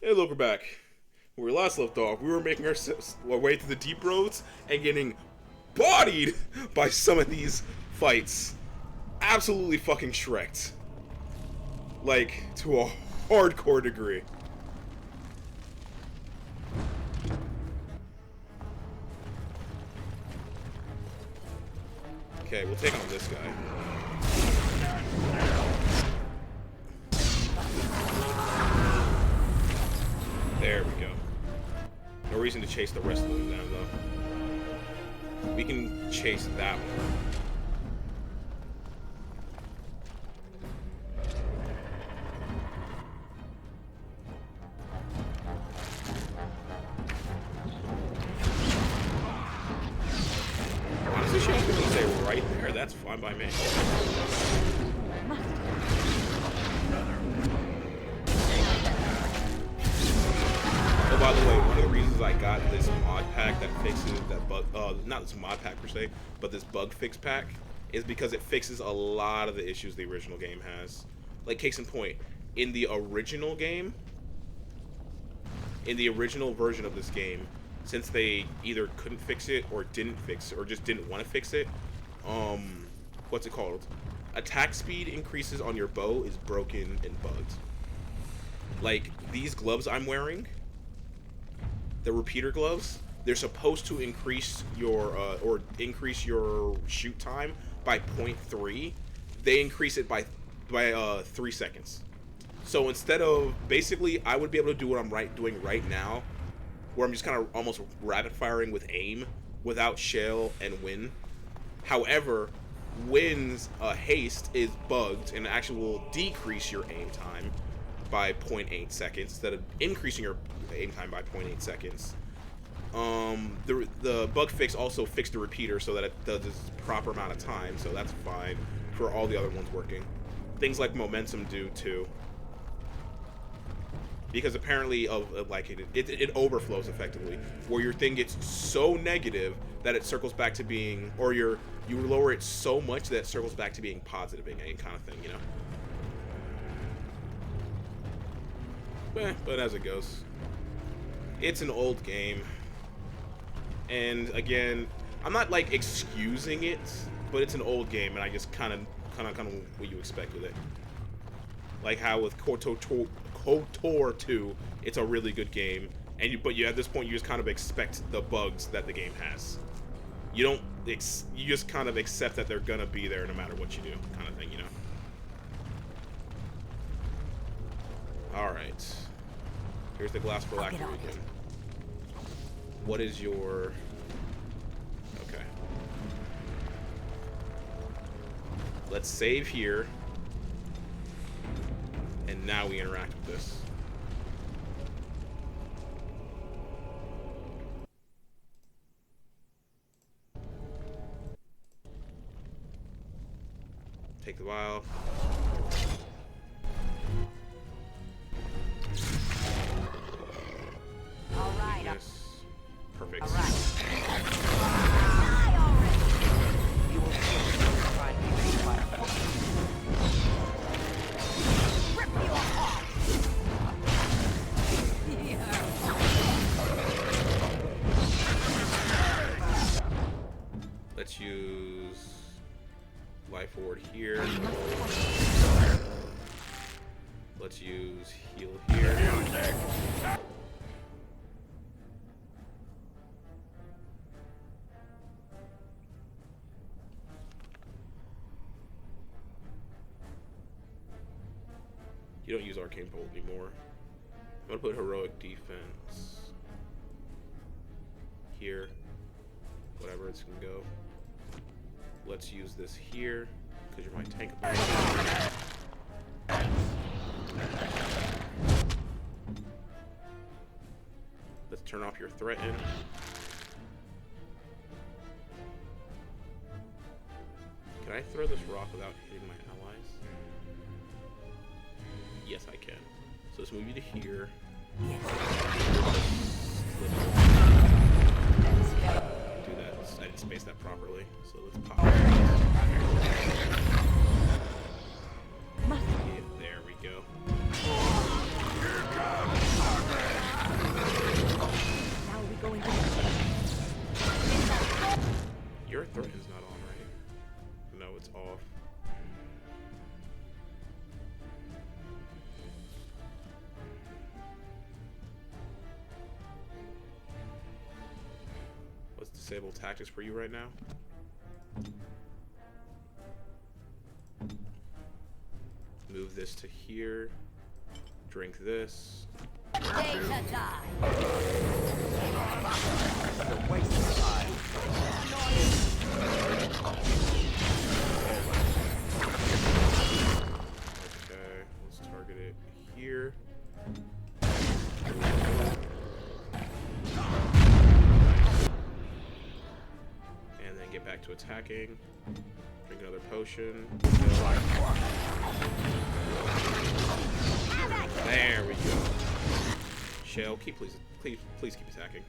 Hey, look, we're back. Where we last left off, we were making our way through the deep roads and getting bodied by some of these fights. Absolutely fucking shreked. Like, to a hardcore degree. Okay, we'll take on this guy. There we go. No reason to chase the rest of them down, though. We can chase that one. Honestly, she can stay right there. That's fine by me. Oh, by the way, one of the reasons I got this mod pack that fixes that bug, not this mod pack per se, but this bug fix pack, is because it fixes a lot of the issues the original game has. Like, case in point, in the original game, in the original version of this game, since they either couldn't fix it or didn't fix it, or just didn't want to fix it, what's it called? Attack speed increases on your bow is broken and bugged. Like, these gloves I'm wearing, the repeater gloves, they're supposed to increase your shoot time by 0.3. They increase it by 3 seconds. So instead of, basically, I would be able to do what I'm doing right now, where I'm just kind of almost rapid firing with aim without shell and wind. However, wind's haste is bugged and actually will decrease your aim time by 0.8 seconds instead of increasing your aim time by 0.8 seconds. The bug fix also fixed the repeater so that it does this proper amount of time, so that's fine for all the other ones working. Things like momentum do too, because apparently it overflows effectively, where your thing gets so negative that it circles back to being, or you lower it so much that it circles back to being positive again, kind of thing, you know. But as it goes, it's an old game, and again, I'm not like excusing it, but it's an old game, and I just kind of what you expect with it. Like how with KOTOR 2, it's a really good game, and but at this point you just kind of expect the bugs that the game has. You just kind of accept that they're gonna be there no matter what you do, kind of thing, you know. All right. Here's the glass for LAKEY again. What is your... Okay. Let's save here. And now we interact with this. Take the vial. Yes. Perfect. All right. Let's use life ward here. Let's use heal here. You don't use arcane bolt anymore. I'm gonna put heroic defense here. Whatever it's gonna go. Let's use this here because you're my tank. Let's turn off your threaten. Can I throw this rock without hitting my allies? Yes, I can. So let's move you to here. Yes. Do that. I didn't space that properly. So let's pop it. Yeah, there we go. disable tactics for you right now. Move this to here. Drink this. Data time. Okay, let's target it here. And then get back to attacking. Drink another potion. There we go. Shell, please keep attacking.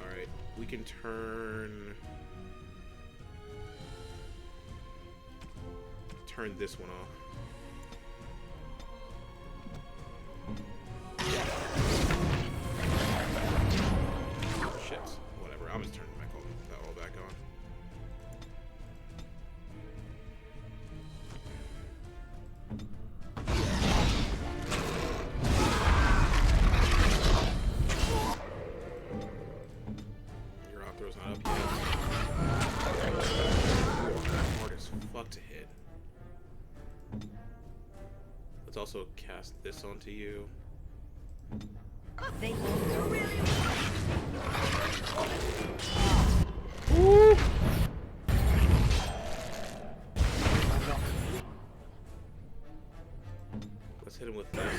Alright, we can turn this one off. Shit. Whatever. I'm just turning that all back on. Your Opthrow's not up yet. Hard as fuck to hit. Let's also cast this onto you. Woo! Let's hit him with that.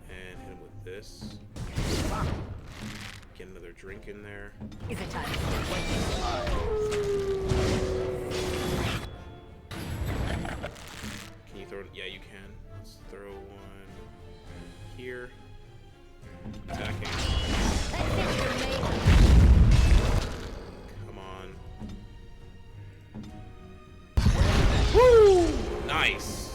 And hit him with this. Get another drink in there. Is it time? Can you throw it? Yeah, you can. Let's throw one here. Attacking. Come on. Woo! Nice.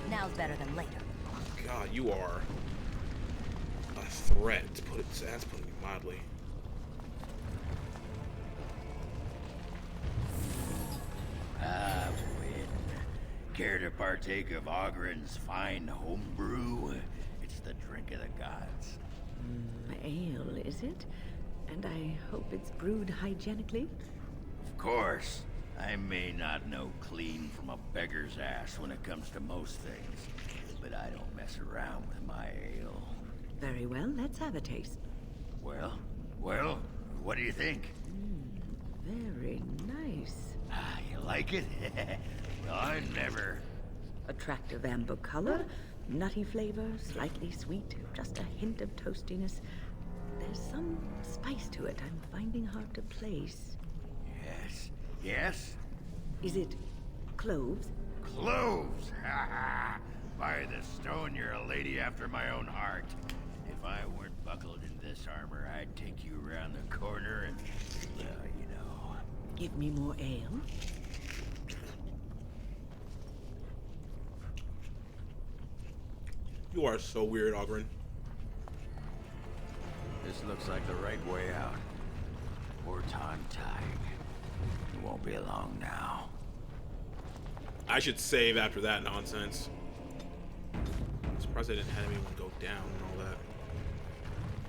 Now's better than later. God, you are a threat. That's putting me mildly. Ah, Win. Care to partake of Ogren's fine homebrew? It's the drink of the gods. Ale, is it? And I hope it's brewed hygienically? Of course. I may not know clean from a beggar's ass when it comes to most things, but I don't mess around with my ale. Very well, let's have a taste. Well, what do you think? Very nice. Ah, you like it? Well, I never... Attractive amber color, nutty flavor, slightly sweet, just a hint of toastiness. There's some spice to it I'm finding hard to place. Yes? Is it cloves? Cloves! Ha ha! By the stone, you're a lady after my own heart. If I weren't buckled in this armor, I'd take you around the corner and, you know... Give me more ale. You are so weird, Ogren. This looks like the right way out. Or time tying. It won't be long now. I should save after that nonsense. I'm surprised I didn't have anyone go down and all that.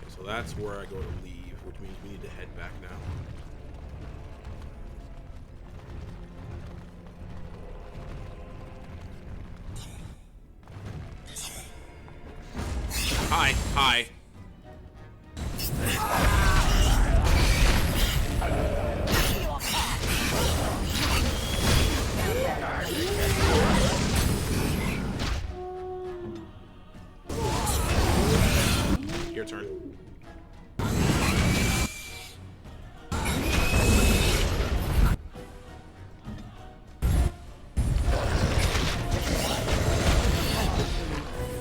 Okay, so that's where I go to leave, which means we need to head back now. Hi. Your turn.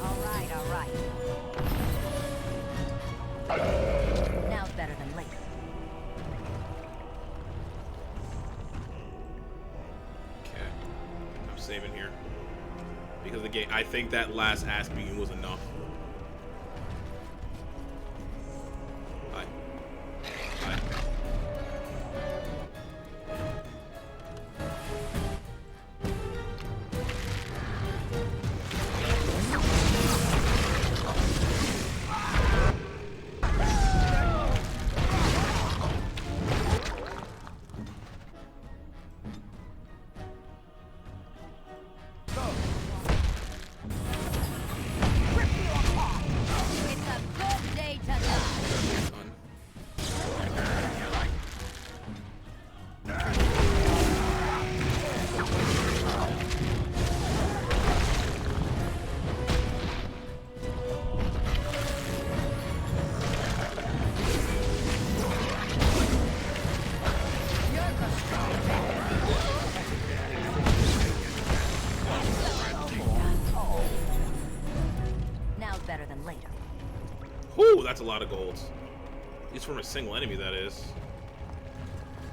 All right. Now's better than later. Okay. I'm saving here. Because the game, I think that last ass beating was enough. Bye. that's a lot of gold. At least from a single enemy, that is.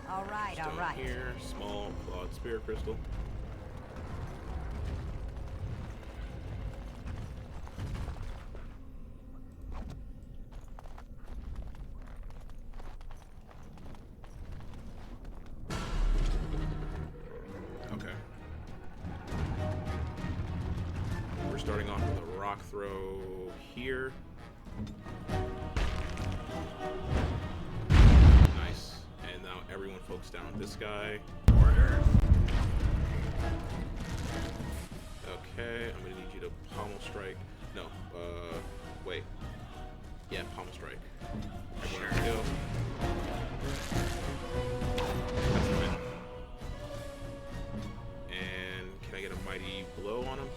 All right, all Stone right. here, small clawed spirit crystal. Okay. We're starting off with a rock throw here. Nice. And now everyone focus down on this guy. Orders. Okay, I'm gonna need you to pommel strike. No, wait. Yeah, pommel strike. Everyone else go. That's a win. And can I get a mighty blow on him?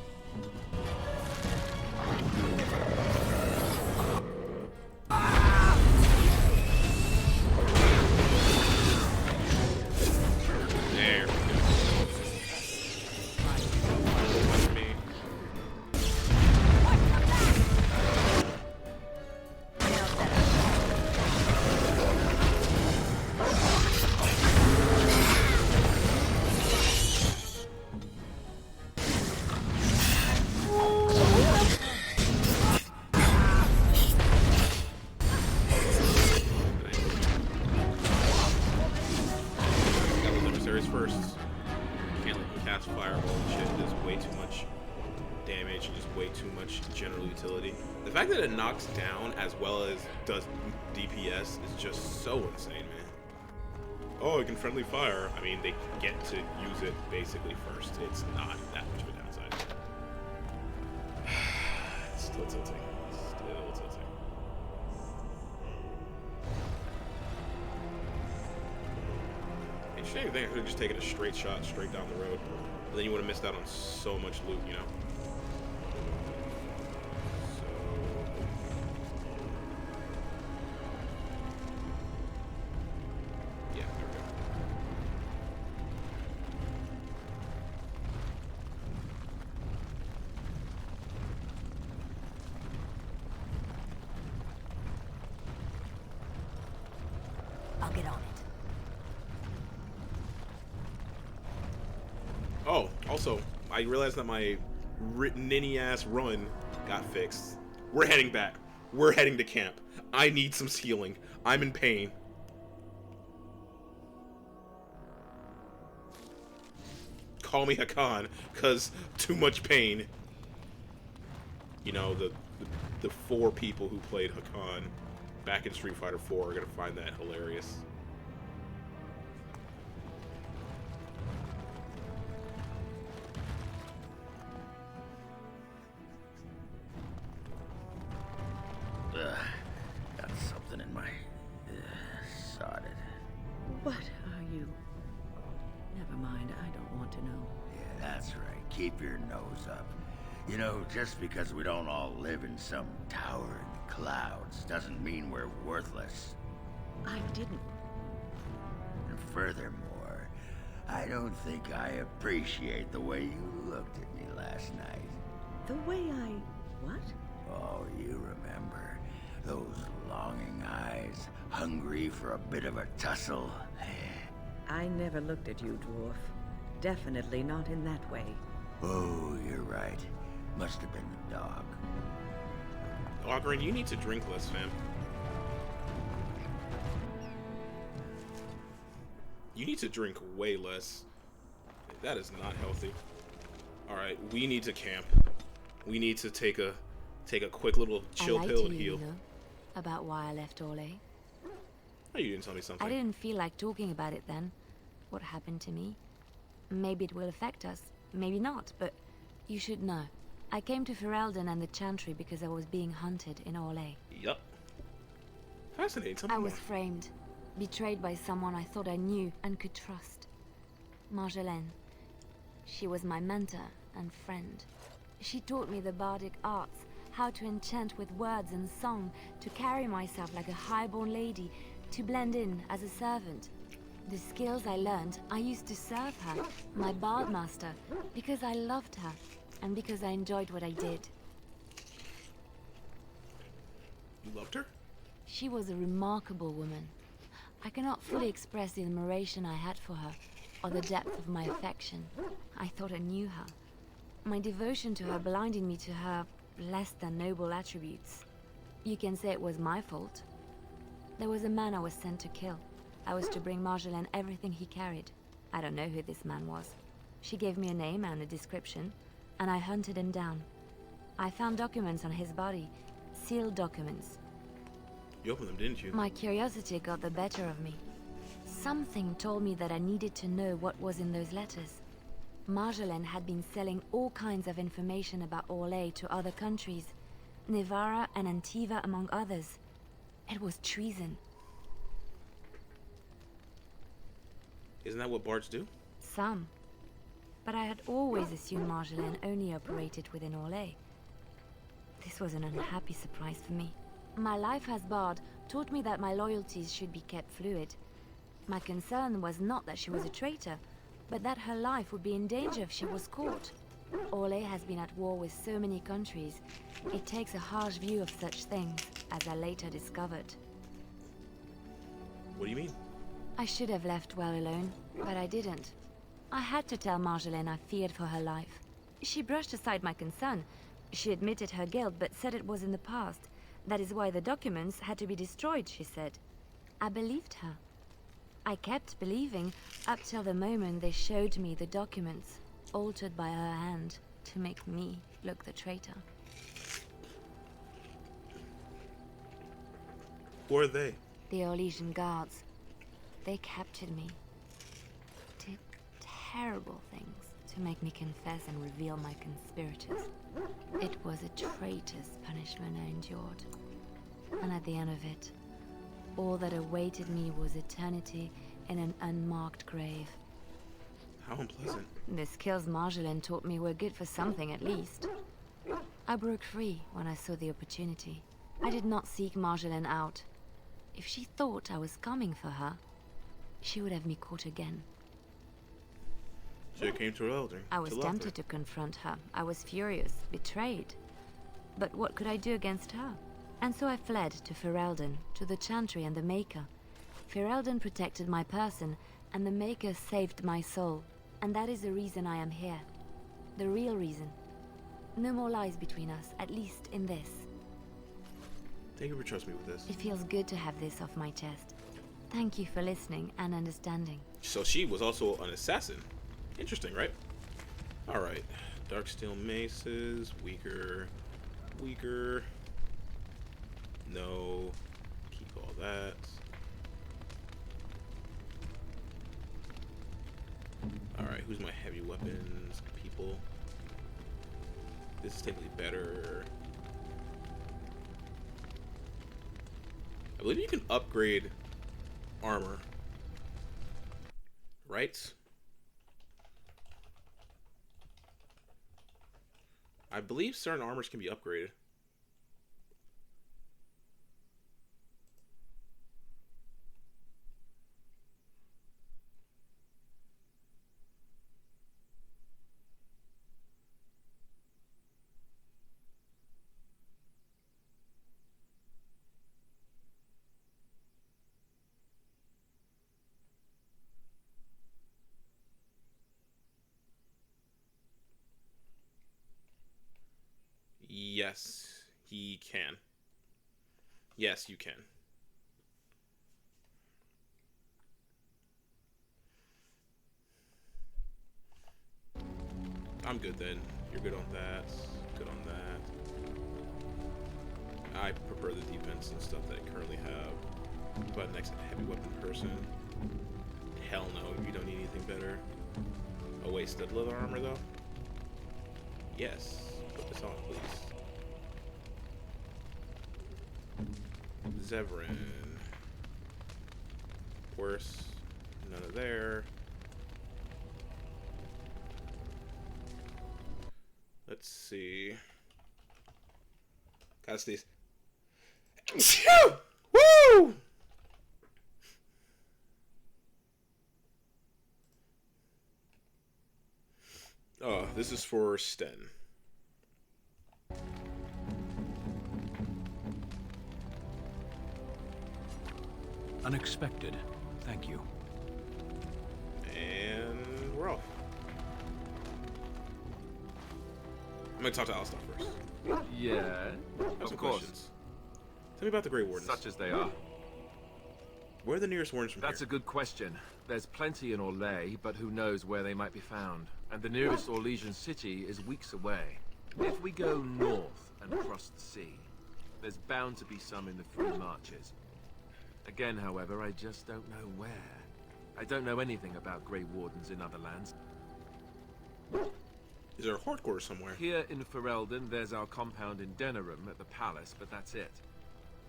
There we go. Me. Got those emissaries first. Can't let them cast fireball and shit. It does way too much damage and just way too much general utility. The fact that it knocks down as well as does DPS is just so insane, man. Oh, it can friendly fire. I mean, they get to use it basically first. It's not that much of a downside. It's still tilting. Still tilting. Interesting thing, I could have just taken a straight shot straight down the road. But then you would have missed out on so much loot, you know? So... yeah, there we go. I'll get on it. Oh, also, I realized that my ninny-ass run got fixed. We're heading back. We're heading to camp. I need some healing. I'm in pain. Call me Hakan, cause too much pain. You know, the 4 people who played Hakan back in Street Fighter 4 are gonna find that hilarious. Got something in my... sod it. What are you? Never mind, I don't want to know. Yeah, that's right. Keep your nose up. You know, just because we don't all live in some tower in the clouds doesn't mean we're worthless. I didn't. And furthermore, I don't think I appreciate the way you looked at me last night. The way I... what? Oh, you remember. Those longing eyes, hungry for a bit of a tussle. I never looked at you, dwarf. Definitely not in that way. Oh, you're right. Must have been the dog. Ogren, you need to drink less, fam. You need to drink way less. That is not healthy. Alright, we need to camp. We need to take a quick little chill pill and heal. You know, about why I left Orlais. Oh, you didn't tell me something. I didn't feel like talking about it then. What happened to me? Maybe it will affect us, maybe not, but you should know. I came to Ferelden and the Chantry because I was being hunted in Orlais. Yup. Fascinating. Tell me I was more. framed, betrayed by someone I thought I knew and could trust. Marjolaine. She was my mentor and friend. She taught me the bardic arts, how to enchant with words and song, to carry myself like a highborn lady, to blend in as a servant. The skills I learned, I used to serve her, my bard master, because I loved her, and because I enjoyed what I did. You loved her? She was a remarkable woman. I cannot fully express the admiration I had for her, or the depth of my affection. I thought I knew her. My devotion to her blinded me to her less than noble attributes. You can say it was my fault. There was a man I was sent to kill. I was to bring Marjolaine everything he carried. I don't know who this man was. She gave me a name and a description, and I hunted him down. I found documents on his body, sealed documents. You opened them, didn't you? My curiosity got the better of me. Something told me that I needed to know what was in those letters. Marjolaine had been selling all kinds of information about Orlais to other countries, Nevara and Antiva among others. It was treason. Isn't that what bards do? Some. But I had always assumed Marjolaine only operated within Orlais. This was an unhappy surprise for me. My life as bard taught me that my loyalties should be kept fluid. My concern was not that she was a traitor, but that her life would be in danger if she was caught. Orlais has been at war with so many countries. It takes a harsh view of such things, as I later discovered. What do you mean? I should have left well alone, but I didn't. I had to tell Marjolaine I feared for her life. She brushed aside my concern. She admitted her guilt, but said it was in the past. That is why the documents had to be destroyed, she said. I believed her. I kept believing up till the moment they showed me the documents, altered by her hand, to make me look the traitor. Who are they? The Orlesian guards. They captured me. Did terrible things to make me confess and reveal my conspirators. It was a traitor's punishment I endured. And at the end of it, all that awaited me was eternity in an unmarked grave. How unpleasant. The skills Marjolaine taught me were good for something at least. I broke free when I saw the opportunity. I did not seek Marjolaine out. If she thought I was coming for her, she would have me caught again. So you came to Eldring. I was tempted to confront her. I was furious, betrayed. But what could I do against her? And so I fled to Ferelden, to the Chantry and the Maker. Ferelden protected my person, and the Maker saved my soul. And that is the reason I am here. The real reason. No more lies between us, at least in this. Thank you for trusting me with this. It feels good to have this off my chest. Thank you for listening and understanding. So she was also an assassin. Interesting, right? Alright. Darksteel maces. Weaker. Weaker. No. Keep all that. Alright, who's my heavy weapons people? This is technically better. I believe you can upgrade armor. Right? I believe certain armors can be upgraded. Yes, he can. Yes, you can. I'm good then. You're good on that. Good on that. I prefer the defense and stuff that I currently have. But next heavy weapon person. Hell no, you don't need anything better. Oh wait, stud leather armor though? Yes. Put this on, please. Zevran. Worse. None of there. Let's see. Gotta sneeze. Woo! Oh, this is for Sten. Unexpected. Thank you. And we're off. I'm gonna talk to Alistair first. Yeah, I have of some course. questions. Tell me about the Grey Wardens. Such as they are. Where are the nearest wardens from That's a here? good question. There's plenty in Orlais, but who knows where they might be found. And the nearest Orlesian city is weeks away. If we go north and cross the sea, there's bound to be some in the Free Marches. Again, however, I just don't know where. I don't know anything about Grey Wardens in other lands. Is there a hardcore somewhere? Here in Ferelden, there's our compound in Denerim at the palace, but that's it.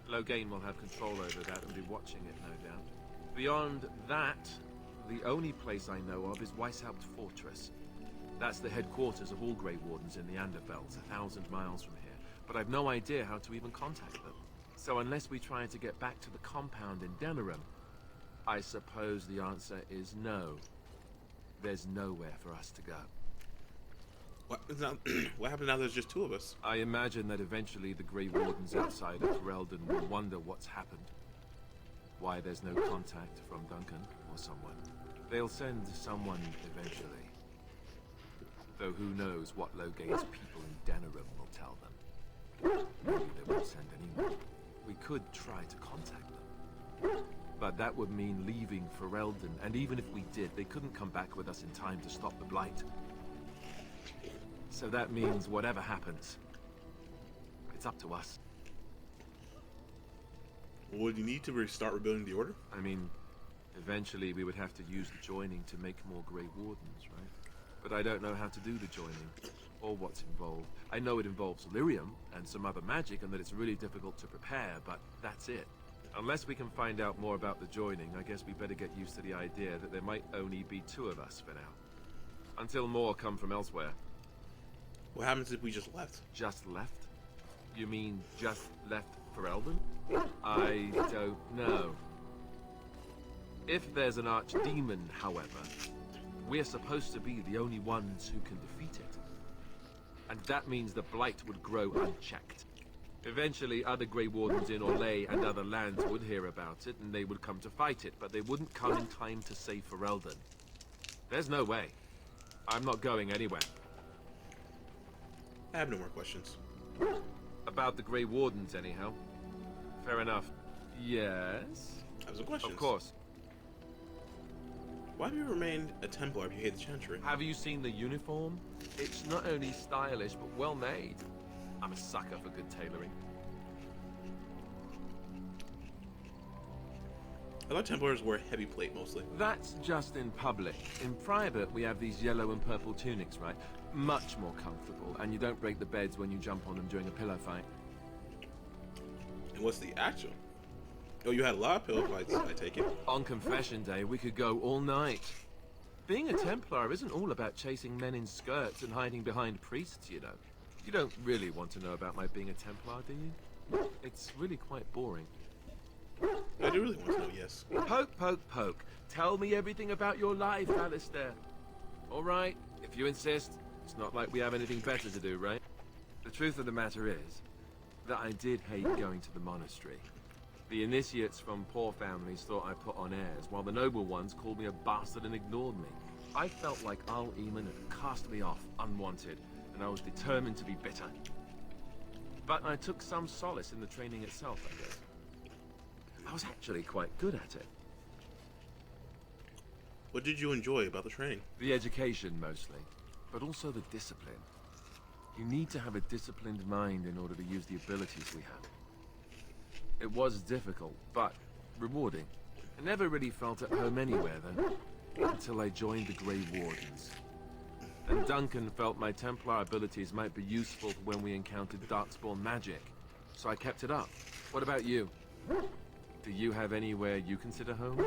Loghain will have control over that and be watching it, no doubt. Beyond that, the only place I know of is Weishaupt Fortress. That's the headquarters of all Grey Wardens in the Anderveld, 1,000 miles from here. But I've no idea how to even contact them. So unless we try to get back to the compound in Denerim, I suppose the answer is no. There's nowhere for us to go. What happens now there's just two of us? I imagine that eventually the Grey Wardens outside of Ferelden will wonder what's happened. Why there's no contact from Duncan or someone. They'll send someone eventually. Though who knows what Loghain's people in Denerim will tell them. Maybe they won't send anyone. We could try to contact them. But that would mean leaving Ferelden, and even if we did, they couldn't come back with us in time to stop the Blight. So that means whatever happens, it's up to us. Would you need to restart rebuilding the Order? I mean, eventually we would have to use the joining to make more Grey Wardens, right? But I don't know how to do the joining, or what's involved. I know it involves lyrium and some other magic, and that it's really difficult to prepare, but that's it. Unless we can find out more about the joining, I guess we better get used to the idea that there might only be two of us for now. Until more come from elsewhere. What happens if we just left? Just left? You mean just left Ferelden? I don't know. If there's an archdemon, however, we're supposed to be the only ones who can defeat it. And that means the Blight would grow unchecked. Eventually, other Grey Wardens in Orlais and other lands would hear about it, and they would come to fight it, but they wouldn't come in time to save Ferelden. There's no way. I'm not going anywhere. I have no more questions. About the Grey Wardens, anyhow. Fair enough. Yes? I have some questions. Of course. Why have you remained a Templar if you hate the Chantry? Have you seen the uniform? It's not only stylish, but well made. I'm a sucker for good tailoring. I thought Templars wear heavy plate mostly. That's just in public. In private, we have these yellow and purple tunics, right? Much more comfortable, and you don't break the beds when you jump on them during a pillow fight. And what's the actual? Oh, you had a lot of pillow fights, I take it. On confession day, we could go all night. Being a Templar isn't all about chasing men in skirts and hiding behind priests, you know. You don't really want to know about my being a Templar, do you? It's really quite boring. I do really want to know, yes. Poke, poke, poke. Tell me everything about your life, Alistair. All right, if you insist. It's not like we have anything better to do, right? The truth of the matter is that I did hate going to the monastery. The initiates from poor families thought I put on airs, while the noble ones called me a bastard and ignored me. I felt like Al-Eamon had cast me off unwanted, and I was determined to be bitter. But I took some solace in the training itself, I guess. I was actually quite good at it. What did you enjoy about the training? The education, mostly. But also the discipline. You need to have a disciplined mind in order to use the abilities we have. It was difficult, but rewarding. I never really felt at home anywhere, though, until I joined the Grey Wardens. And Duncan felt my Templar abilities might be useful for when we encountered Darkspawn magic, so I kept it up. What about you? Do you have anywhere you consider home?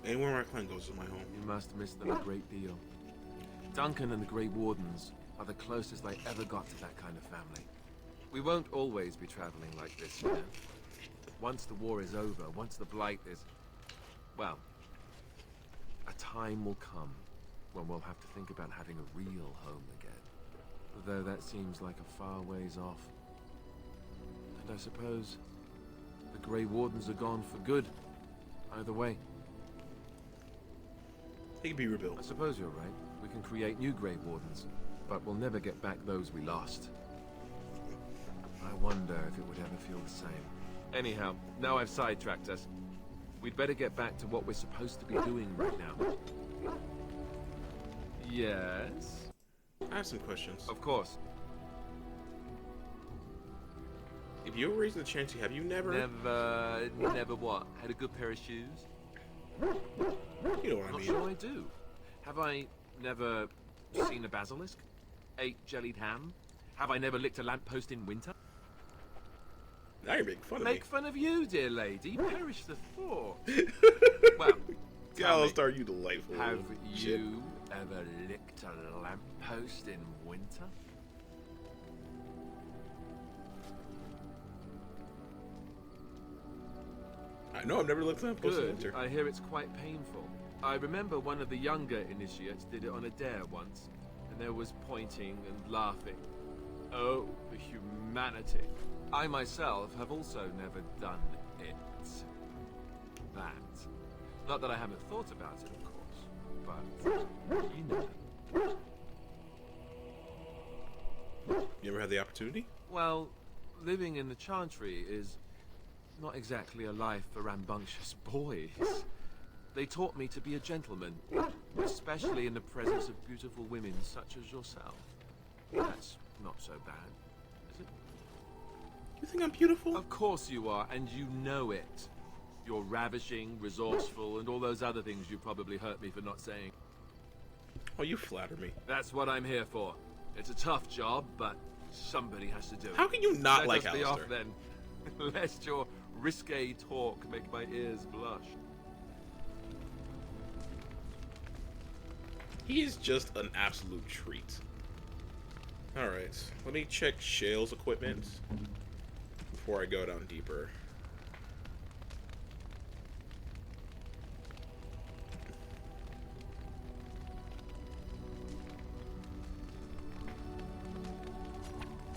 Anywhere my clan goes is my home. You must miss them a great deal. Duncan and the Grey Wardens are the closest I ever got to that kind of family. We won't always be traveling like this, you know. Once the war is over, once the Blight is... well, a time will come when we'll have to think about having a real home again. Though that seems like a far ways off. And I suppose the Grey Wardens are gone for good. Either way. They can be rebuilt. I suppose you're right. We can create new Grey Wardens, but we'll never get back those we lost. I wonder if it would ever feel the same. Anyhow, now I've sidetracked us. We'd better get back to what we're supposed to be doing right now. Yes? I have some questions. Of course. If you were raised in the Chancy, have you never... Never what? Had a good pair of shoes? You know what I Not mean. sure I do. Have I never seen a basilisk? Ate jellied ham? Have I never licked a lamppost in winter? Now you're making fun of me. Make fun of you, dear lady. Perish the thought. Well, tell me, Alistar, you delightful. have little shit. you ever licked a lamppost in winter? I know, I've never looked at post in Good. winter. I hear it's quite painful. I remember one of the younger initiates did it on a dare once, and there was pointing and laughing. Oh, the humanity. I myself have also never done it. That. Not that I haven't thought about it, of course, but you know. You ever had the opportunity? Well, living in the Chantry is not exactly a life for rambunctious boys. They taught me to be a gentleman, especially in the presence of beautiful women such as yourself. That's not so bad, is it? You think I'm beautiful? Of course you are, and you know it. You're ravishing, resourceful, and all those other things you probably hurt me for not saying. Oh, you flatter me. That's what I'm here for. It's a tough job, but somebody has to do it. How can you not like Let us be off Alistair? then, lest your risque talk make my ears blush. He is just an absolute treat. Alright, let me check Shale's equipment before I go down deeper.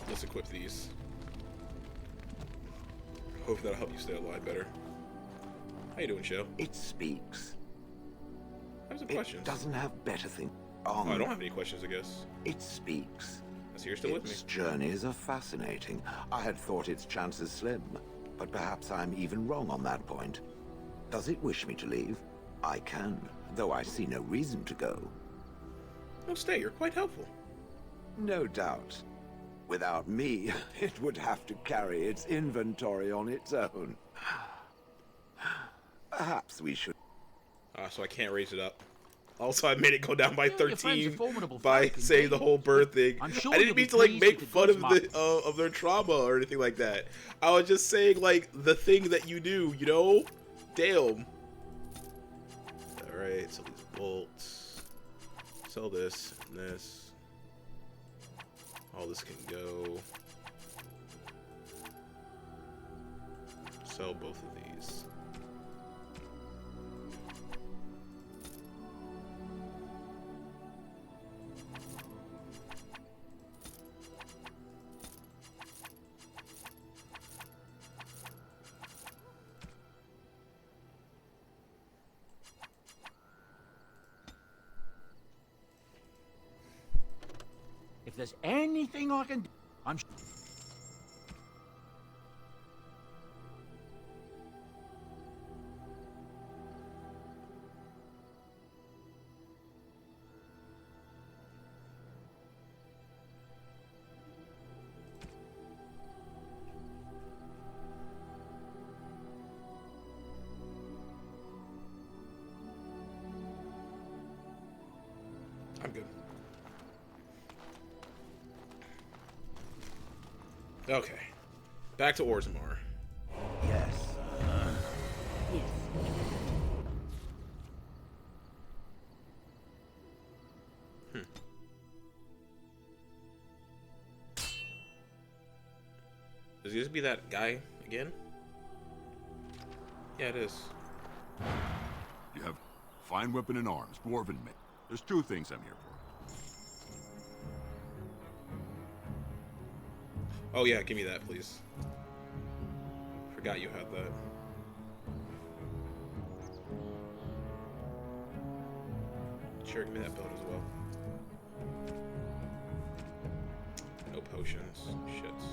Let's equip these. Hope that'll help you stay alive better. How you doing, Shale? It speaks. I have some It questions. doesn't have better things. Oh, I don't have any questions, I guess. It speaks. I see you're still with me. Its journeys are fascinating. I had thought its chances slim, but perhaps I'm even wrong on that point. Does it wish me to leave? I can, though I see no reason to go. No, stay. You're quite helpful. No doubt. Without me, it would have to carry its inventory on its own. Perhaps we should... So I can't raise it up. Also, I made it go down by Yeah, your friend's a 13 formidable by fighter, saying indeed. the whole bird thing. I'm sure I didn't you'll mean be to like pleased make with the fun goods of their trauma or anything like that. I was just saying like the thing that you do, you know? Damn. All right, so these bolts. Sell this and this. All this can go. Sell both of these. If there's anything I can do, I'm sure. I'm good. Okay. Back to Orzammar. Yes. Yes. Is this be that guy again? Yeah, it is. You have fine weapon and arms, dwarven mate. There's two things I'm here for. Oh yeah, give me that, please. Forgot you had that. Sure, give me that build as well. No potions. Shits.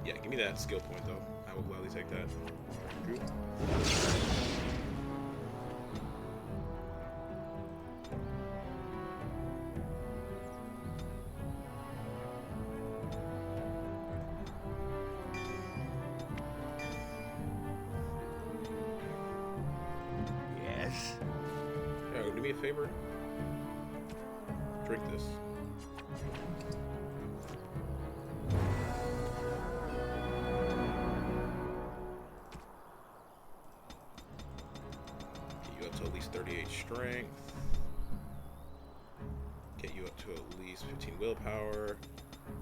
Yeah, give me that skill point though. I will gladly take that. Thank you. Yes? Yeah, do me a favor. Drink this. Get you up to at least 38 strength. Get you up to at least 15 willpower.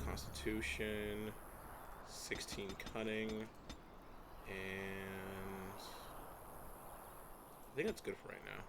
Constitution. 16 cunning. And I think that's good for right now.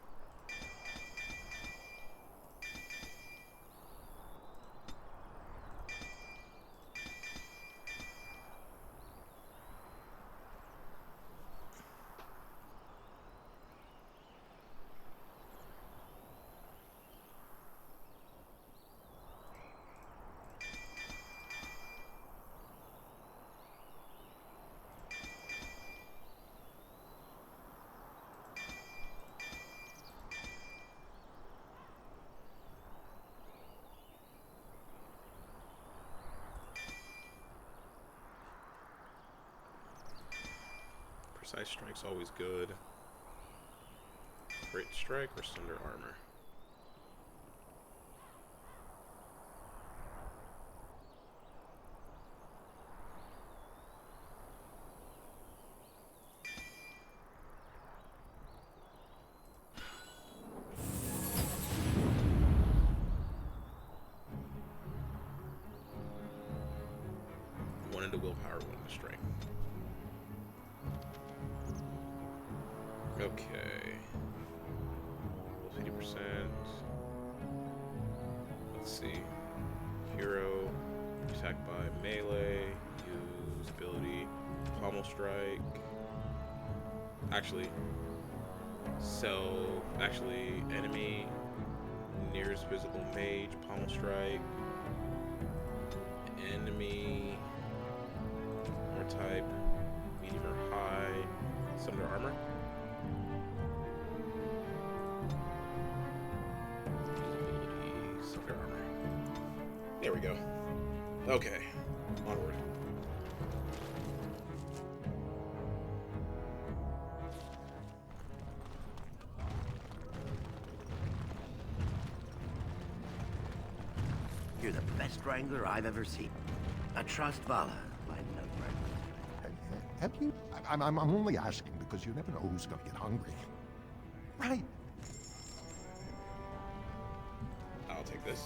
Precise strike's always good. Crit strike or sunder armor. One into willpower, one into strength. Okay. 50%. Let's see. Hero. Attack by melee. Use ability. Pommel strike. Actually. Enemy. Nearest visible mage. Pommel strike. Enemy. Armor type. Medium or high. Sunder armor. There we go. Okay. Onward. You're the best wrangler I've ever seen. I trust Vala. My note wrangler. Have you? I'm only asking because you never know who's going to get hungry. Right. I'll take this.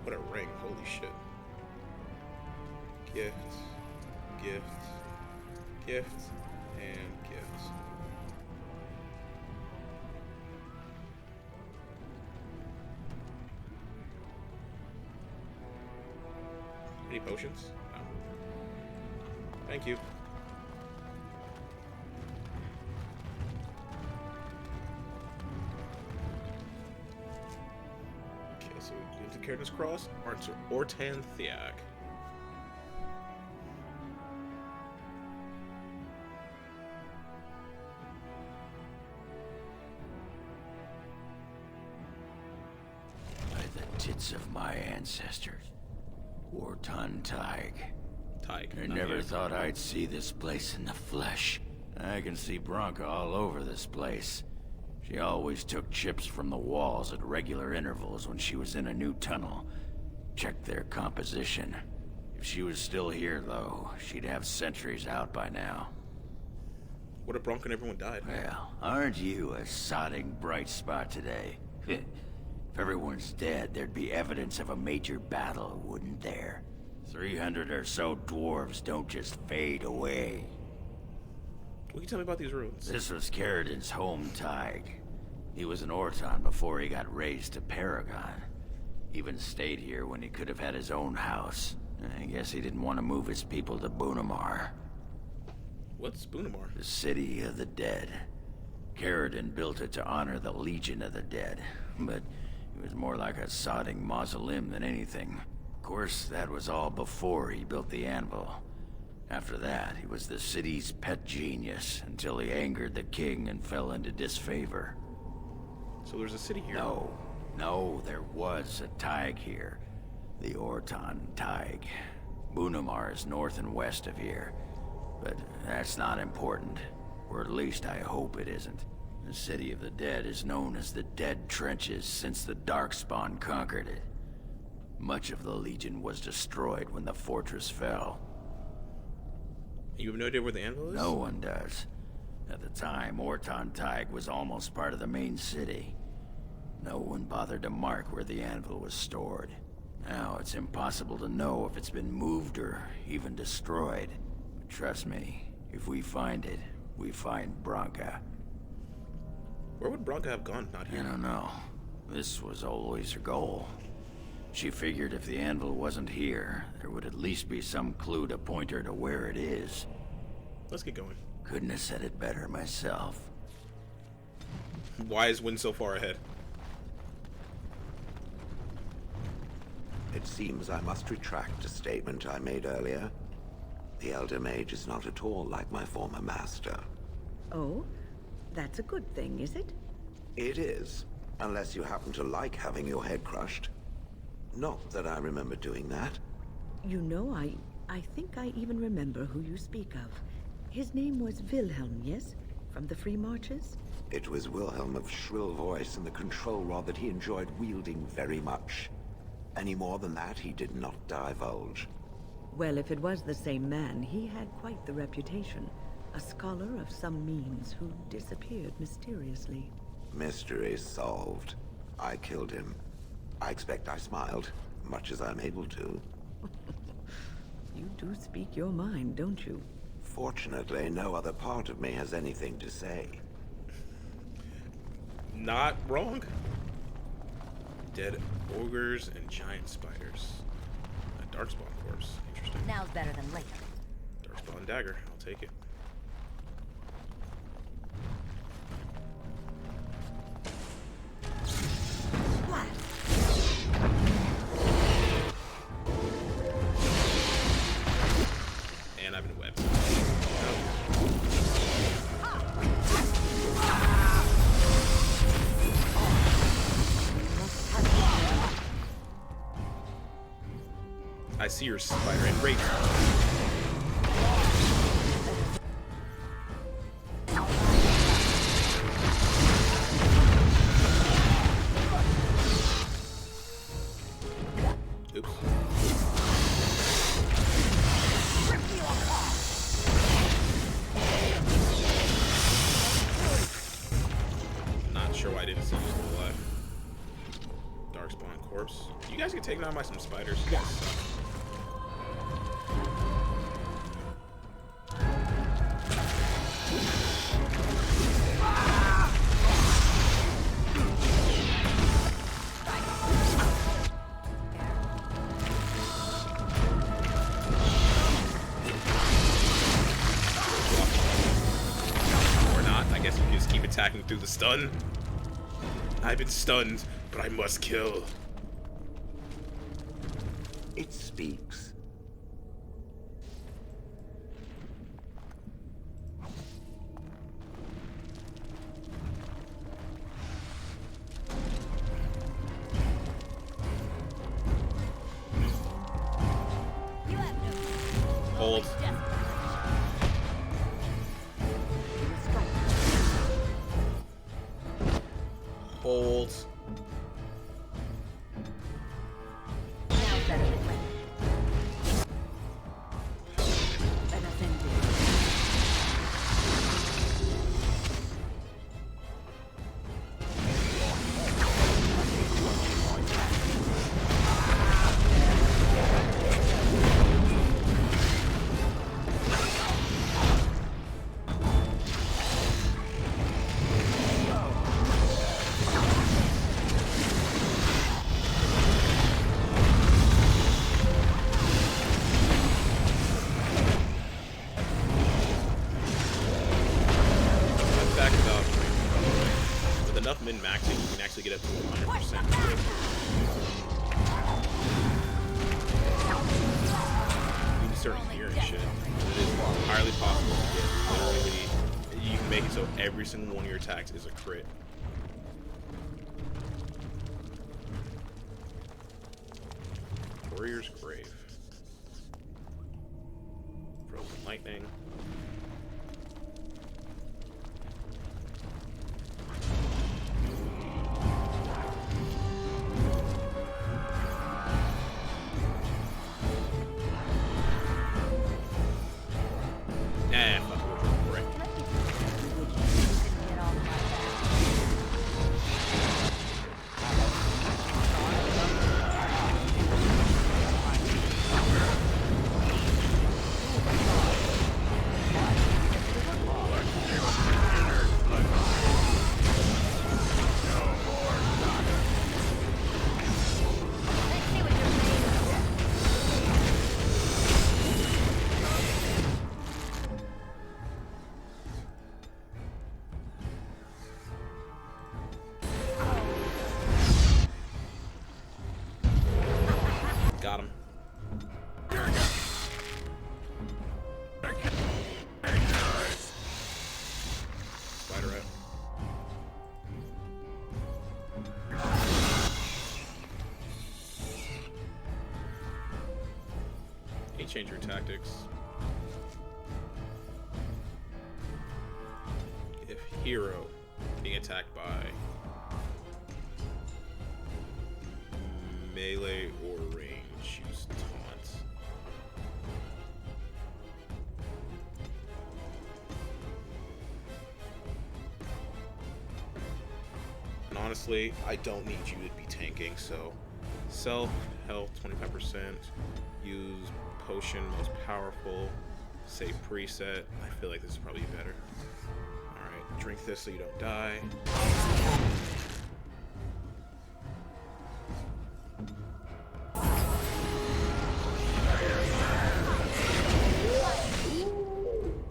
What a ring, holy shit. Gift, gift, gift, and gift. Any potions? No. Thank you. So we into Carden's Cross, Ortanthiac. By the tits of my ancestors. Orton Tig. Tig. I never thought I'd see this place in the flesh. I can see Bronca all over this place. She always took chips from the walls at regular intervals when she was in a new tunnel. Checked their composition. If she was still here, though, she'd have sentries out by now. What if Bronca and everyone died? Well, aren't you a sodding bright spot today? If everyone's dead, there'd be evidence of a major battle, wouldn't there? 300 or so dwarves don't just fade away. What can you tell me about these ruins? This was Carradin's home, Tig. He was an Orton before he got raised to Paragon. Even stayed here when he could have had his own house. I guess he didn't want to move his people to Bunamar. What's Bunamar? The city of the dead. Caradon built it to honor the Legion of the Dead, but it was more like a sodding mausoleum than anything. Of course, that was all before he built the anvil. After that, he was the city's pet genius, until he angered the king and fell into disfavor. So there's a city here. No, there was a Taig here. The Orton Taig. Bunamar is north and west of here. But that's not important. Or at least I hope it isn't. The City of the Dead is known as the Dead Trenches since the Darkspawn conquered it. Much of the Legion was destroyed when the fortress fell. You have no idea where the anvil is? No one does. At the time, Orton Taig was almost part of the main city. No one bothered to mark where the anvil was stored. Now it's impossible to know if it's been moved or even destroyed. But trust me, if we find it, we find Branka. Where would Branka have gone? Not here. I don't know. This was always her goal. She figured if the anvil wasn't here, there would at least be some clue to point her to where it is. Let's get going. Couldn't have said it better myself. Why is Wind so far ahead? It seems I must retract a statement I made earlier. The Elder Mage is not at all like my former master. Oh? That's a good thing, is it? It is, unless you happen to like having your head crushed. Not that I remember doing that. You know, I think I even remember who you speak of. His name was Wilhelm, yes? From the Free Marches? It was Wilhelm of shrill voice and the control rod that he enjoyed wielding very much. Any more than that, he did not divulge. Well, if it was the same man, he had quite the reputation. A scholar of some means who disappeared mysteriously. Mystery solved. I killed him. I expect I smiled, much as I'm able to. You do speak your mind, don't you? Fortunately, no other part of me has anything to say. Not wrong. Dead ogres and giant spiders. A darkspawn corpse. Interesting. Now's better than later. Darkspawn dagger. I'll take it. And I've been webbed. I see your spider and rape. Oops. Not sure why I didn't see you still alive. Darkspawn corpse. You guys get taken out by some spiders. You guys suck. Attacking through the stun. I've been stunned, but I must kill. It speaks. Hold. Hold. min-maxing, you can actually get up to 100% crit. You can start gear and shit. It is entirely possible to get literally. You can make it so every single one of your attacks is a crit. Warrior's Grave. Frozen Lightning. Nah, fuck it, we'll drop Brick. Get off my back. Let's see what you're made of. Got him. Spider out. Hey, change your tactics. If hero being attacked by melee or range, use taunt. And honestly, I don't need you to be tanking, so self health 25%, use potion most powerful, save preset. I feel like this is probably better. Alright, drink this so you don't die.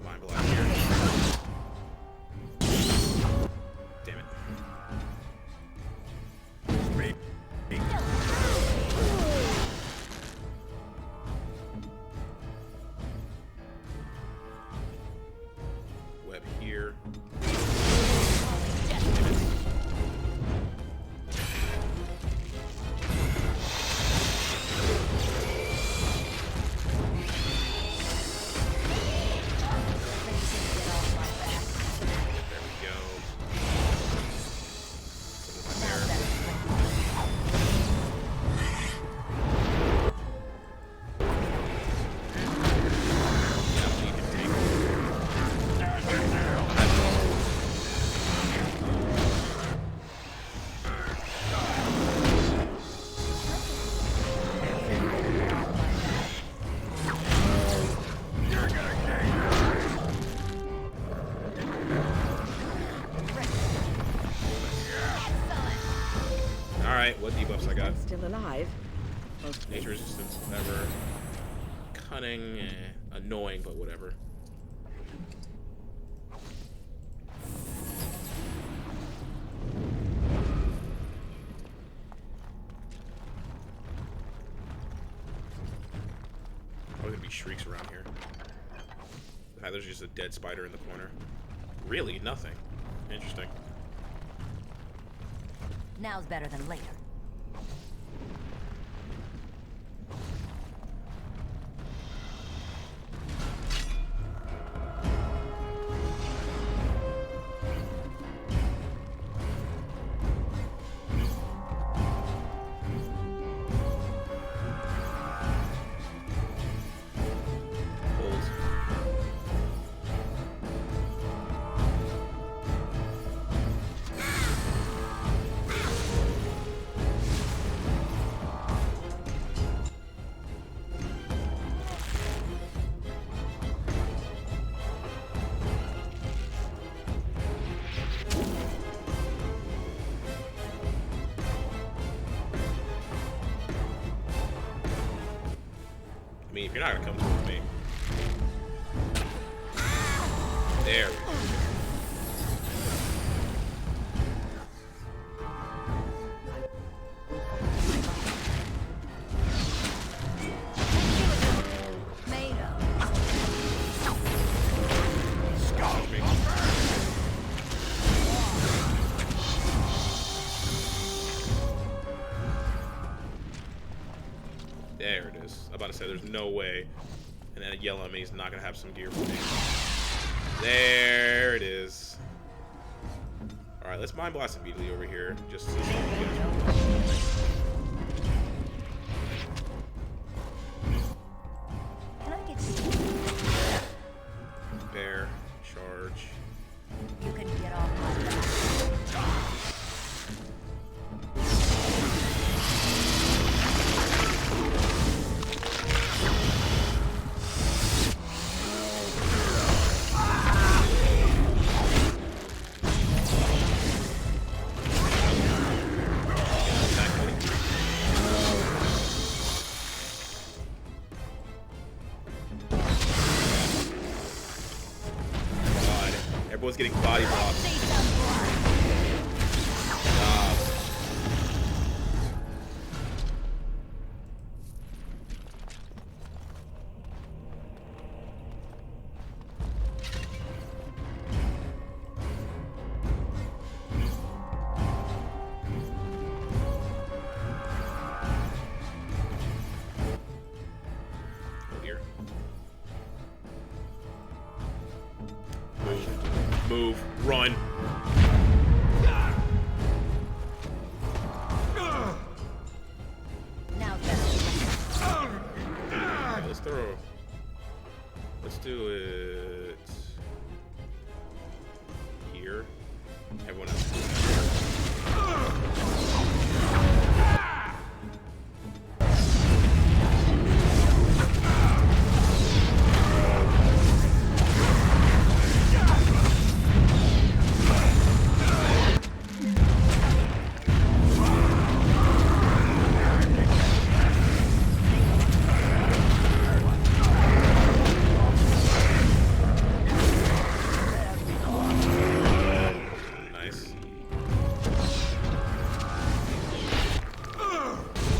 Mind block here. Damn it. Web here. There we go. Something like there. Yeah, you can take. Alright, what debuffs I got? Still alive. Mostly. Nature resistance, whatever. Cunning, annoying, but whatever. Probably gonna be shrieks around here. There's just a dead spider in the corner. Really? Nothing. Interesting. Now's better than later. Hold. I mean, if you're not gonna come towards me. There we go. There it is. I'm about to say, there's no way. And then a yellow enemy is not going to have some gear for me. There it is. Alright, let's Mind Blast immediately over here. Just to see if you guys Can I get you? bear, charge. You can get off my back. Everyone's getting body blocked. Move, run. Now Okay, let's throw. Let's do it here. Everyone else.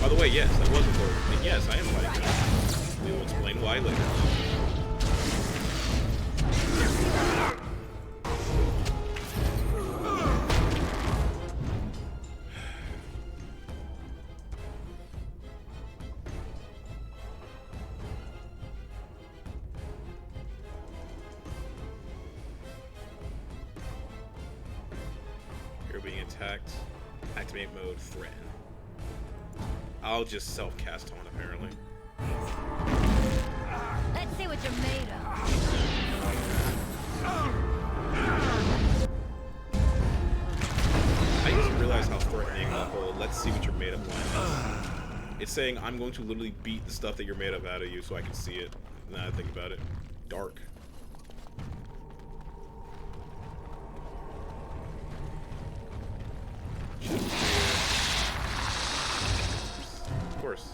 By the way, yes, that was important. And yes, I am fighting them. We will explain why later. You're being attacked. Activate mode, threaten. I'll just self-cast on, apparently. let's see what you're made of. I just realized how threatening the whole "let's see what you're made of" line is. It's saying I'm going to literally beat the stuff that you're made of out of you so I can see it. Now I think about it. Dark. Of course.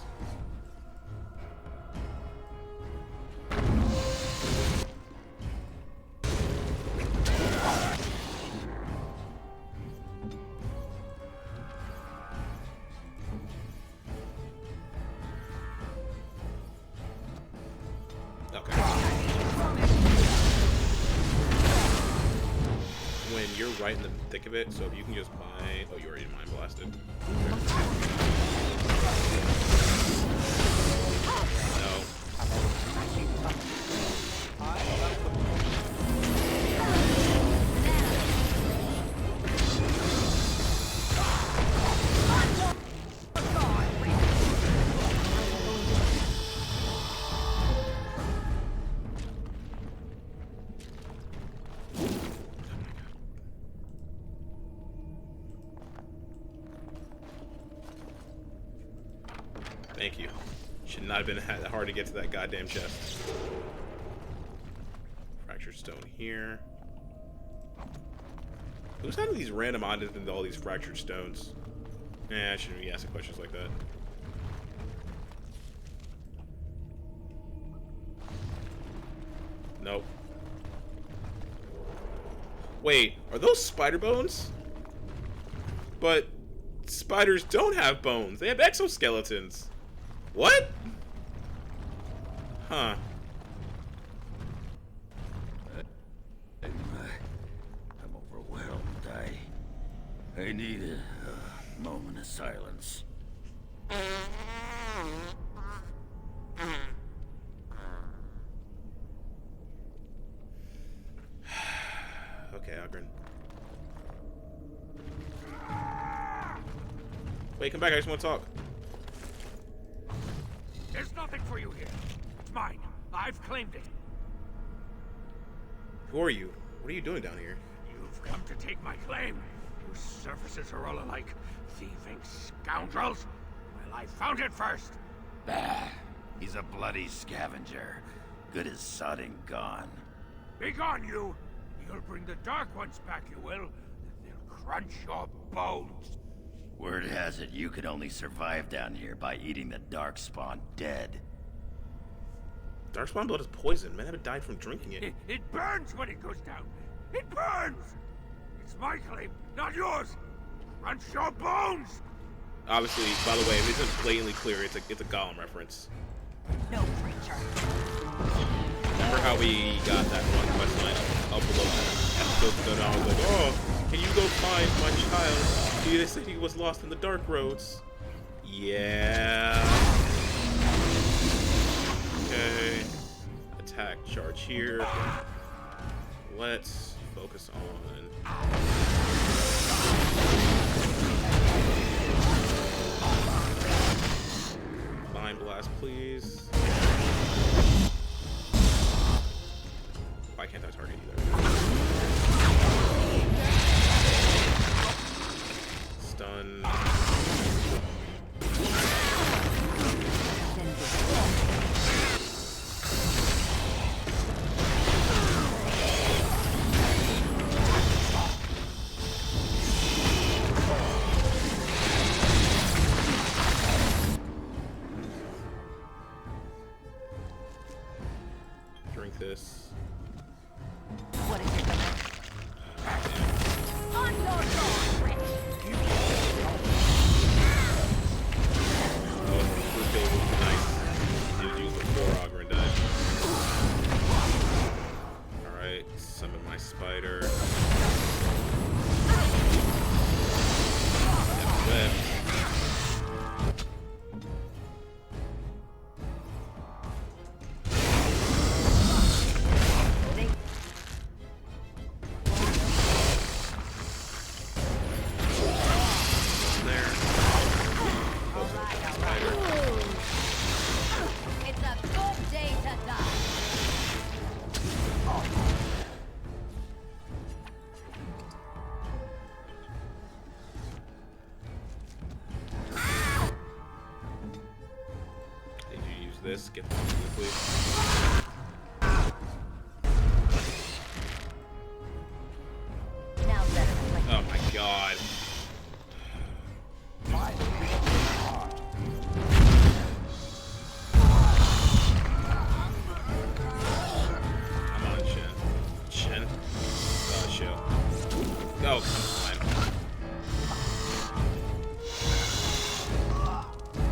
Okay. When you're right in the thick of it, so if you can just mind... Oh, you already mind blasted. No. Thank you. Should not have been that hard to get to that goddamn chest. Fractured stone here. Who's having these random items into all these fractured stones? I shouldn't be asking questions like that. Nope. Wait, are those spider bones? But spiders don't have bones. They have exoskeletons. What? Huh. I'm overwhelmed. I need a moment of silence. Wait, come back. I just want to talk. There's nothing for you here. It's mine. I've claimed it. Who are you? What are you doing down here? You've come to take my claim. Whose services are all alike. Thieving scoundrels. Well, I found it first. Bah. He's a bloody scavenger. Good as sodding gone. Be gone, you! You'll bring the Dark Ones back, you will. They'll crunch your bones. Word has it you could only survive down here by eating the Darkspawn dead. Darkspawn blood is poison. Men haven't died from drinking it. It burns when it goes down. It burns! It's my claim, not yours. Crunch your bones! Obviously, by the way, if it isn't blatantly clear, it's a Gollum reference. No creature. Remember how we got that one quest line up below episodes ago? Now I was like, oh, can you go find my child? They said he was lost in the dark roads. Yeah. Okay. Attack charge here. Let's focus on. Mind blast, please. Why can't I target either? Stun. Drink this. What is it? On your guard, Rick. Oh, the fruit bait was nice. He was used before Augur and died. Alright, summon my spider. Whip. It's a good day to die. Did you use this? Get them quickly. Now let us play. Oh my god. Come on, Shen. Shen? Oh, show. Oh, come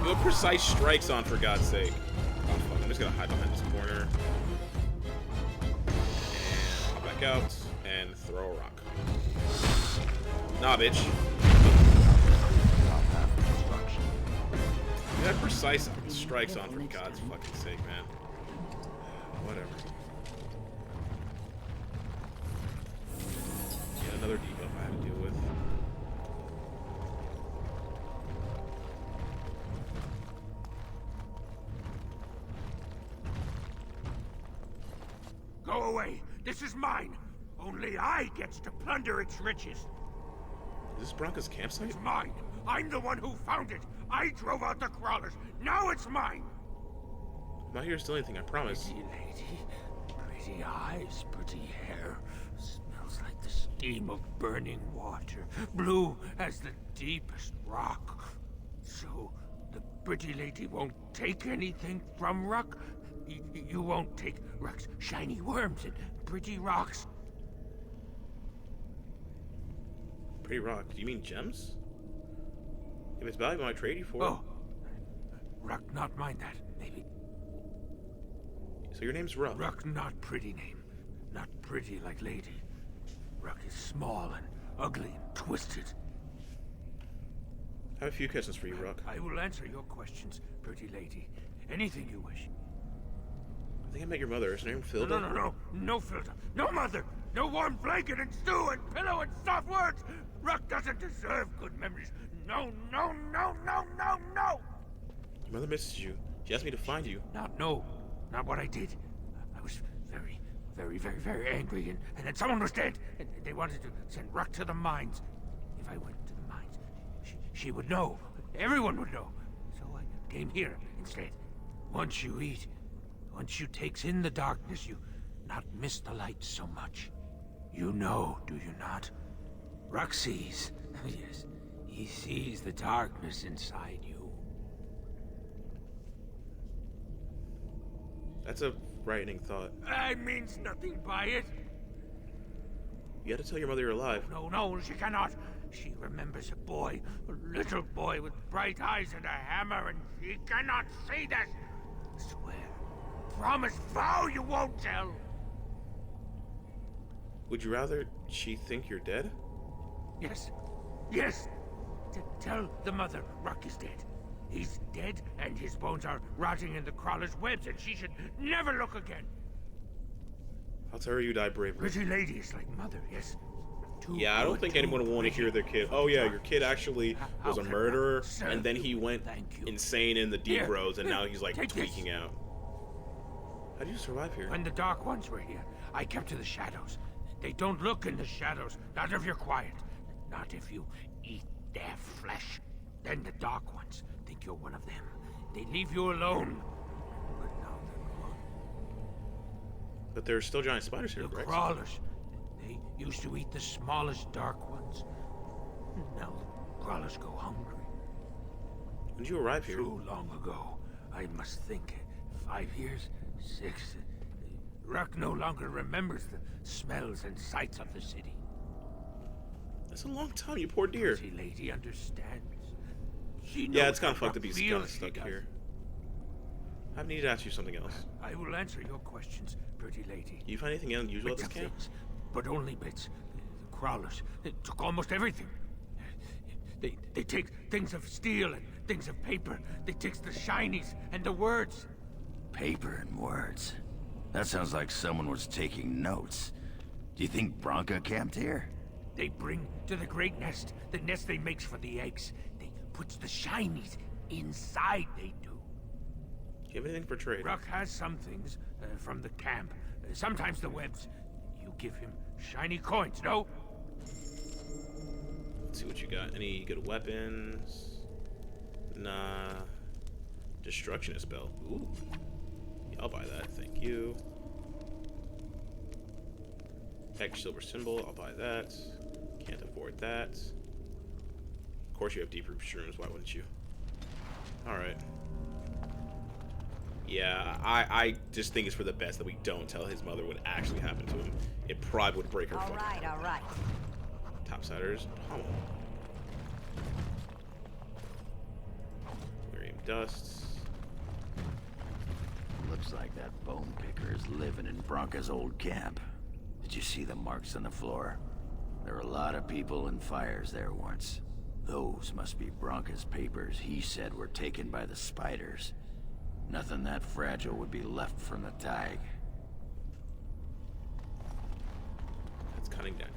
on. Do a precise strikes on, for God's sake. Oh, fuck. I'm just gonna hide behind this corner. And pop back out. And throw a rock. Nah, bitch. You had precise strikes on, for God's fucking sake, man. Whatever. Yet another debuff I have to deal with. Go away. This is mine. Only I gets to plunder its riches. Is this Bronca's campsite? It's mine. I'm the one who found it. I drove out the crawlers. Now it's mine. I'm not here to steal anything, I promise. Pretty lady. Pretty eyes, pretty hair. Smells like the steam of burning water. Blue as the deepest rock. So, the pretty lady won't take anything from Ruck? You won't take Ruck's shiny worms and pretty rocks? Pretty rock. Do you mean gems? If it's valuable, I trade you for it. Oh. Ruck not mind that, maybe. So your name's Ruck? Ruck not pretty name. Not pretty like lady. Ruck is small and ugly and twisted. I have a few questions for you, Ruck. I will answer your questions, pretty lady. Anything you wish. I think I met your mother. Is her name Philda? No. No Philda. No mother. No warm blanket and stew and pillow and soft words. Ruck doesn't deserve good memories. No, no, no, no, no, no! Your mother misses you. She asked me to find you. No, not what I did. I was very angry, and then someone was dead, and they wanted to send Ruck to the mines. If I went to the mines, she would know. Everyone would know. So I came here instead. Once you eat, once you takes in the darkness, you not miss the light so much. You know, do you not? Ruck sees. Yes, he sees the darkness inside you. That's a frightening thought. I means nothing by it. You had to tell your mother you're alive. No, she cannot. She remembers a boy, a little boy with bright eyes and a hammer, and she cannot see that. Swear, promise, vow you won't tell. Would you rather she think you're dead? Yes. Tell the mother Ruck is dead. He's dead, and his bones are rotting in the crawler's webs, and she should never look again. I'll tell her you died bravely. Pretty lady is like mother, yes. Yeah, I don't think anyone would want to hear their kid. Oh yeah, your kid actually was a murderer, and then he went insane in the deep roads, and now he's like tweaking out. How do you survive here? When the Dark Ones were here, I kept to the shadows. They don't look in the shadows, not if you're quiet. Not if you eat their flesh. Then the Dark Ones think you're one of them. They leave you alone. But now they're gone. But there's still giant spiders here, The right? crawlers. They used to eat the smallest Dark Ones. Now the crawlers go hungry. When did you arrive here? Too long ago. I must think. 5 years? 6? Ruck no longer remembers the smells and sights of the city. That's a long time, you poor dear. Pretty lady understands. She knows Yeah, it's kind of what fucked to be Ruck kind feels of he stuck does. here. I need to ask you something else. I will answer your questions, pretty lady. Do you find anything unusual at Bits this of camp? things, but only bits. The crawlers took almost everything. They take things of steel and things of paper. They take the shinies and the words. Paper and words. That sounds like someone was taking notes. Do you think Bronca camped here? They bring to the great nest, the nest they makes for the eggs. They puts the shinies inside, they do. Do you have anything for trade? Ruck has some things from the camp. Sometimes the webs. You give him shiny coins, no? Let's see what you got. Any good weapons? Nah. Destructionist spell. Ooh. Yeah, I'll buy that. Thank you. X silver symbol. I'll buy that. Can't afford that. Of course you have deep root shrooms. Why wouldn't you? Alright. Yeah, I just think it's for the best that we don't tell his mother what actually happened to him. It probably would break her fucking heart. All right. Topsiders. Pummel. Miriam Dusts. Looks like that bone picker is living in Bronca's old camp. Did you see the marks on the floor? There were a lot of people and fires there once. Those must be Bronca's papers he said were taken by the spiders. Nothing that fragile would be left from the tag. That's cutting down.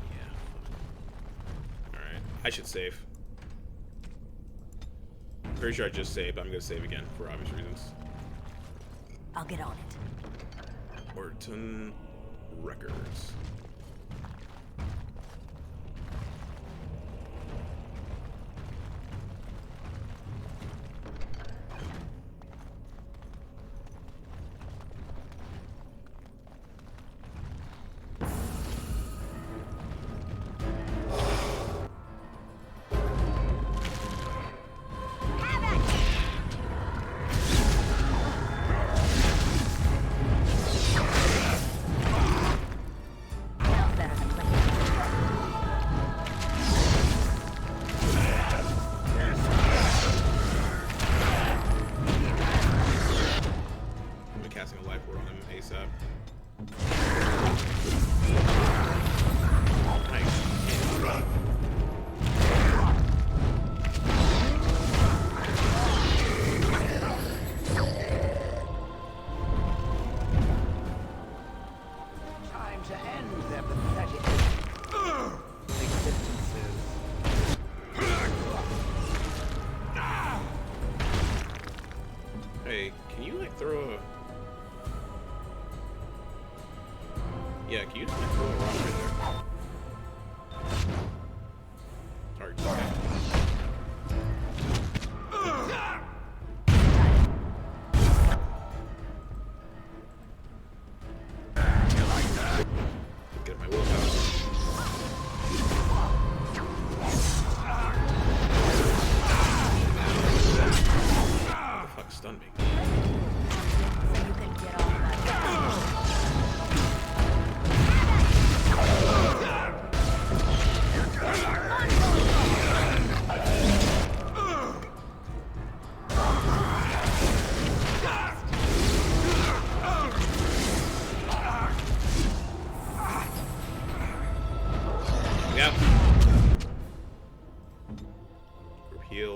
Yeah. Alright. I should save. Pretty sure I just saved, but I'm gonna save again for obvious reasons. I'll get on it. Orton Records. Hey, can you like throw a... Yeah, can you just like throw a rock right there? Sorry. Get my wheelhouse. What the fuck stunned me? So you can get off my back. Yep. Group heal.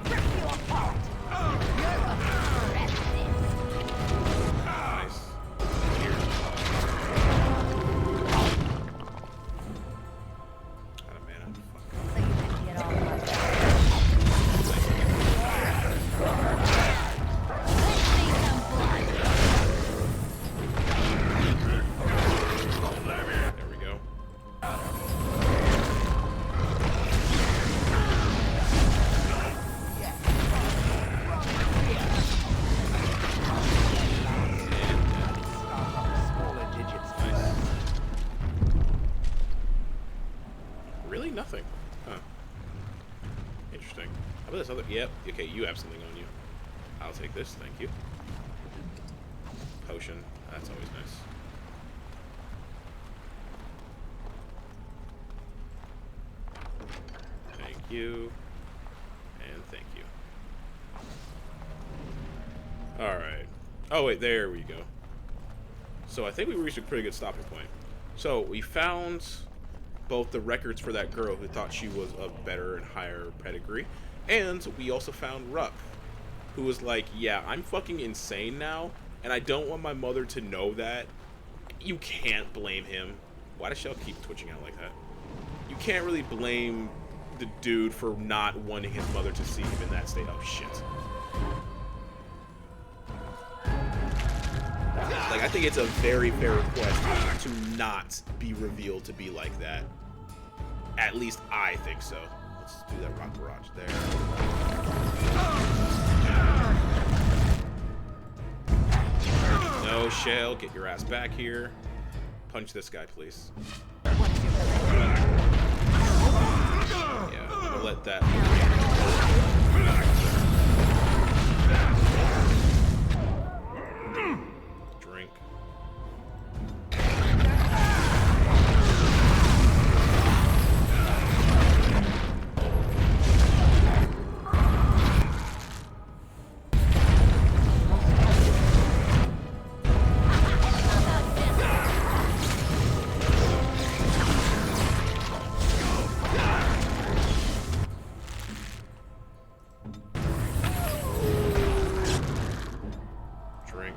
Rip you apart. You're gonna regret this. Nice. Here. Out of mana. Fuck. So you can get off my back. Let's see some blood. There we go. Smaller digits. Nice. Really? Nothing. Huh. Interesting. How about this other... Yep. Okay, you have something on you. I'll take this. Thank you. Potion. That's always nice. Thank you. And thank you. Alright. Oh, wait. There we go. So I think we reached a pretty good stopping point. So we found both the records for that girl who thought she was of better and higher pedigree, and we also found Ruck, who was like, yeah, I'm fucking insane now, and I don't want my mother to know that. You can't blame him. Why does Shell keep twitching out like that? You can't really blame the dude for not wanting his mother to see him in that state. Oh, shit. Like, I think it's a very fair request to not be revealed to be like that. At least I think so. Let's do that rock barrage there. No, Shell, get your ass back here. Punch this guy, please. Yeah, we'll let that. Drink. Drink.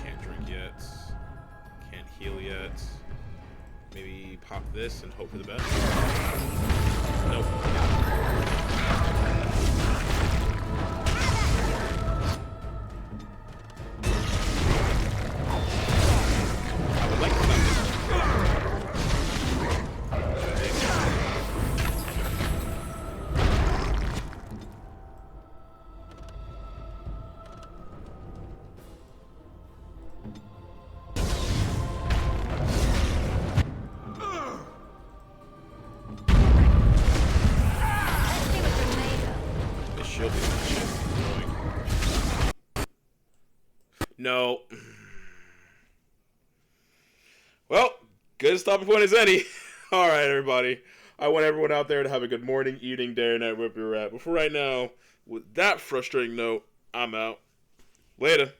Can't drink yet. Can't heal yet. Maybe pop this and hope for the best. Nope. I would like to stop this. This shield is just annoying. No. Well, good stopping point as any. All right, everybody. I want everyone out there to have a good morning, evening, day, or night, wherever you're at. But for right now, with that frustrating note, I'm out. Later.